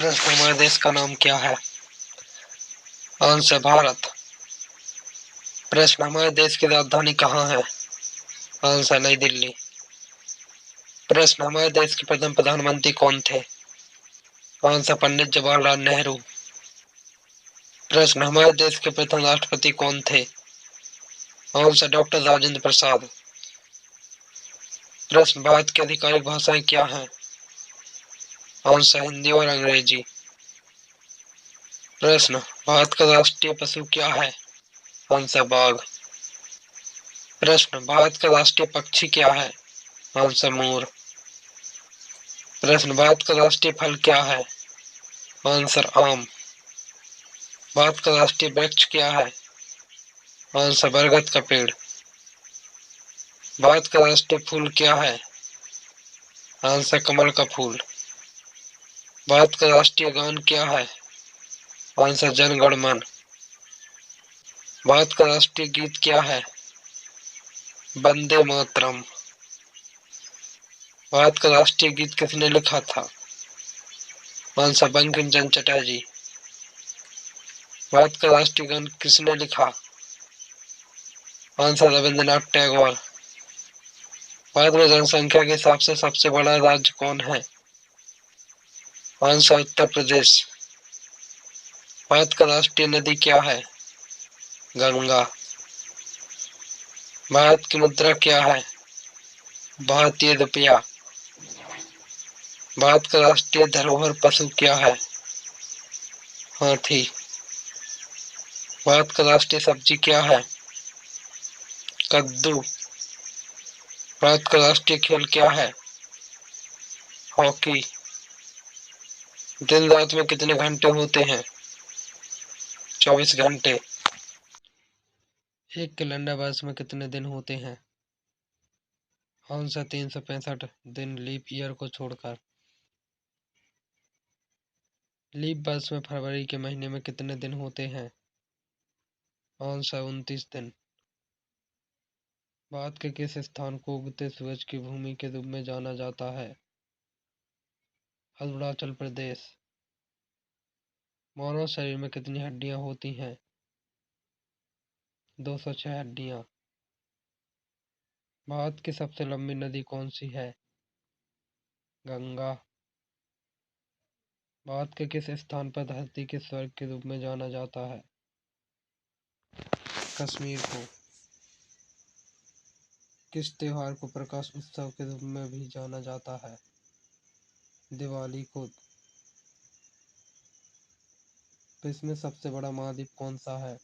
प्रश्न हमारे देश का नाम क्या है? आंसर भारत। प्रश्न हमारे देश की राजधानी कहाँ है? आंसर नई दिल्ली। प्रश्न हमारे देश के प्रथम प्रधानमंत्री कौन थे? आंसर पंडित जवाहरलाल नेहरू। प्रश्न हमारे देश के प्रथम राष्ट्रपति कौन थे? Answer doctor Rajendra Prasad. प्रश्न भारत की आधिकारिक भाषाएं क्या हैं? आंसर हिंदी और अंग्रेजी। प्रश्न भारत का राष्ट्रीय पशु क्या है? आंसर बाघ। प्रश्न भारत का राष्ट्रीय पक्षी क्या है? Answer more. प्रश्न भारत का राष्ट्रीय फल क्या है? आंसर आम। भारत का राष्ट्रीय वृक्ष क्या है? आंसर बरगद का पेड़। भारत का राष्ट्रीय फूल क्या है? आंसर कमल का फूल। भारत का राष्ट्रीय गान क्या है? आंसर जन गण मन। भारत का राष्ट्रीय गीत क्या है? वंदे मातरम। भारत का राष्ट्रीय गीत किसने लिखा था? आंसर बंकिम चंद्र चटर्जी। भारत का राष्ट्रीय गान किसने लिखा? आंसर रविंद्रनाथ टैगोर। भारत में जनसंख्या के हिसाब से सबसे बड़ा राज्य कौन है? आंसर उत्तर प्रदेश। भारत का राष्ट्रीय नदी क्या है? गंगा। भारत की मुद्रा क्या है? भारतीय रुपया। भारत का राष्ट्रीय धरोहर पशु क्या है? हाथी। भारत का राष्ट्रीय सब्जी क्या है? कद्दू। भारत का राष्ट्रीय खेल क्या है? हॉकी। दिन रात में कितने घंटे होते हैं? 24 घंटे। एक कैलेंडर वर्ष में कितने दिन होते हैं? आंसर 365 दिन लीप ईयर को छोड़कर। लीप वर्ष में फरवरी के महीने में कितने दिन होते हैं? आंसर 29 दिन। भारत के किस स्थान को उगते सूरज की भूमि के रूप में जाना जाता है? अरुणाचल प्रदेश। मानव शरीर में कितनी हड्डियां होती हैं? 206 हड्डियां। भारत की सबसे लंबी नदी कौन सी है? गंगा। भारत के किस स्थान पर धरती के स्वर्ग के रूप में जाना जाता है? कश्मीर को। किस त्योहार को प्रकाश उत्सव के रूप में भी जाना जाता है? दिवाली को। विश्व में सबसे बड़ा महाद्वीप कौन सा है?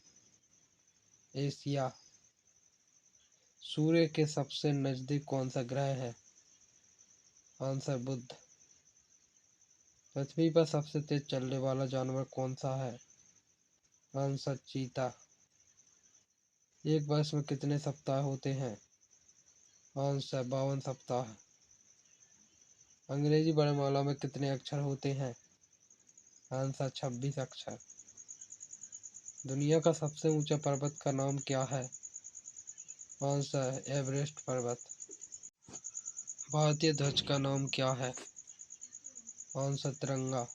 एशिया। सूर्य के सबसे नजदीक कौन सा ग्रह है? आंसर बुध। पृथ्वी पर सबसे तेज चलने वाला जानवर कौन सा है? आंसर चीता। एक वर्ष में कितने सप्ताह होते हैं? आंसर 52 सप्ताह। अंग्रेजी वर्णमाला में कितने अक्षर होते हैं? आंसर 26 अक्षर। दुनिया का सबसे ऊंचा पर्वत का नाम क्या है? आंसर एवरेस्ट पर्वत। भारतीय ध्वज का नाम क्या है? आंसर तिरंगा।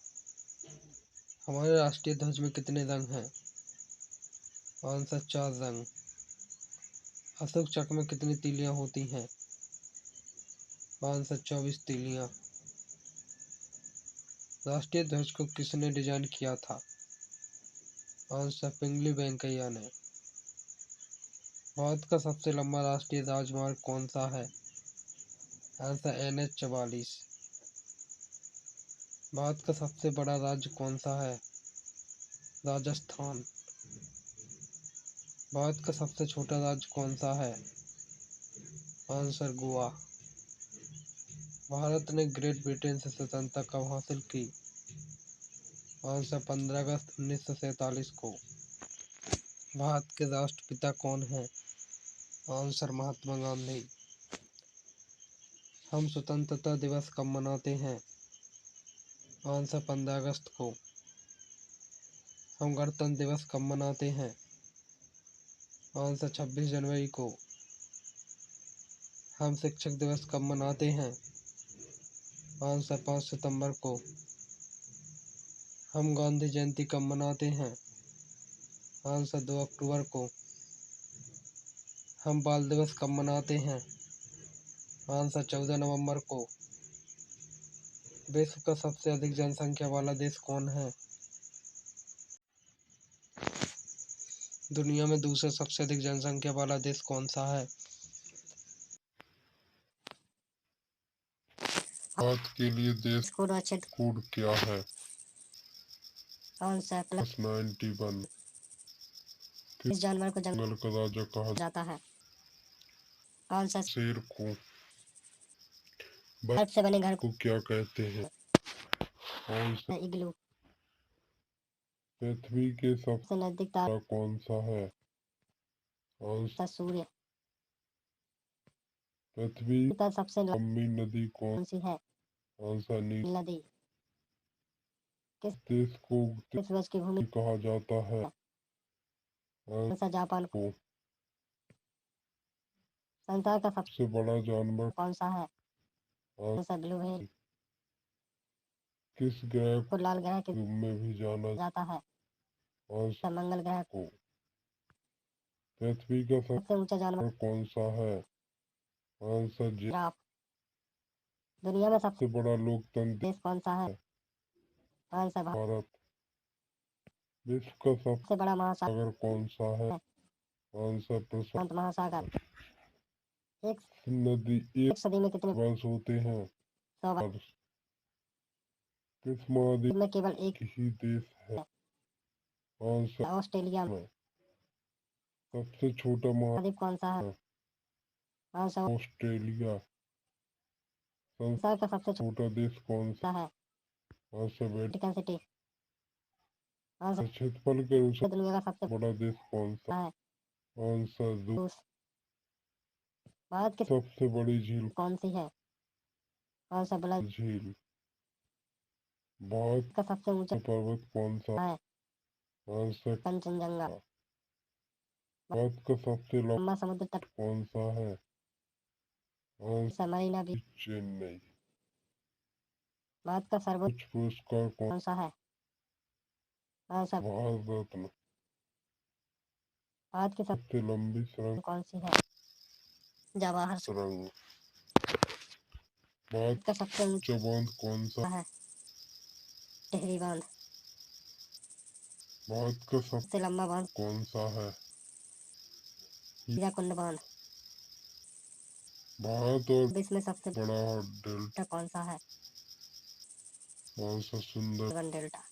हमारे राष्ट्रीय ध्वज में कितने रंग हैं? आंसर 4 रंग। अशोक चक्र में कितनी तीलियां होती हैं? आंसर 24 तीलियां। राष्ट्रीय ध्वज को किसने डिजाइन किया था? आंसर पिंगली वेंकैया ने। भारत का सबसे लंबा राष्ट्रीय राजमार्ग कौन सा है? Answer NH 44। भारत का सबसे बड़ा राज्य कौन सा है? राजस्थान। भारत का सबसे छोटा राज्य कौन सा है? आंसर गोवा। भारत ने ग्रेट ब्रिटेन से स्वतंत्रता कब हासिल की? आंसर 15 अगस्त 1947 को। भारत के राष्ट्रपिता कौन है? आंसर महात्मा गांधी। हम स्वतंत्रता दिवस कब मनाते हैं? आंसर 15 अगस्त को। हम गणतंत्र दिवस कब मनाते हैं? आंसर 26 जनवरी को। हम शिक्षक दिवस कब मनाते हैं? आंसर 5 सितंबर को। हम गांधी जयंती कब मनाते हैं? आंसर 2 अक्टूबर को। हम बाल दिवस कब मनाते हैं? आंसर 14 नवंबर को। विश्व का सबसे अधिक जनसंख्या वाला देश कौन है? दुनिया में दूसरा सबसे अधिक जनसंख्या वाला देश कौन सा है? हाथ के लिए देश कोड क्या है? आंसर +91। किस जानवर को जंगल का राजा कहा जाता है? आंसर शेर को? बर्फ से बने घर को क्या कहते हैं? आंसर इग्लू। पृथ्वी के सबसे सबसे नजदीक बड़ा कौन सा है? आंसर सूर्य। पृथ्वी का सबसे लंबी नदी कौन सी है? आंसर नील नदी। किस देश को वर्ष की भूमि कहा जाता है? आंसर जापान को? संसार का सबसे बड़ा जानवर कौन सा है? Answer blue whale. किस ग्रह को लाल ग्रह के रूप में भी जाना जाता है? आंसर मंगल ग्रह को? पृथ्वी का सबसे ऊंचा जानवर कौन सा है? Answer giraffe. दुनिया में सबसे बड़ा लोकतंत्र देश कौन सा है? आंसर भारत। विश्व का सबसे बड़ा महासागर कौन सा है? आंसर प्रशांत महासागर। एक नदी एक सदी में कितने वर्ष होते हैं? 100 वर्ष। वर्ष। किस महाद्वीप में केवल एक ही देश है? Answer Australia. में। सबसे छोटा महाद्वीप कौन सा है? Answer Australia. संसार का सबसे छोटा देश कौन सा है? Answer Vatican city. क्षेत्रफल के अनुसार दुनिया का सबसे बड़ा देश कौन सा है? आंसर रूस। भारत की सबसे बड़ी झील कौन सी है? आंसर ब्लड झील। भारत का सबसे ऊंचा पर्वत कौन सा है? आंसर कंचनजंगा। भारत का सबसे लंबा समुद्र तट कौन सा है? आंसर मरीना बीच। चेन्नई। भारत का सर्वोच्च पुरस्कार कौन सा है? आंसर भारत रत्न। भारत की सबसे लंबी सुरंग कौन सी है? जवाहर सुरंग। भारत का सबसे ऊंचा बांध कौन सा है? टिहरी बांध। भारत का सबसे लंबा बांध कौन सा है? हीराकुंड बांध। भारत और विश्व में सबसे बड़ा डेल्टा कौन सा है? कौन सा सुंदर डेल्टा।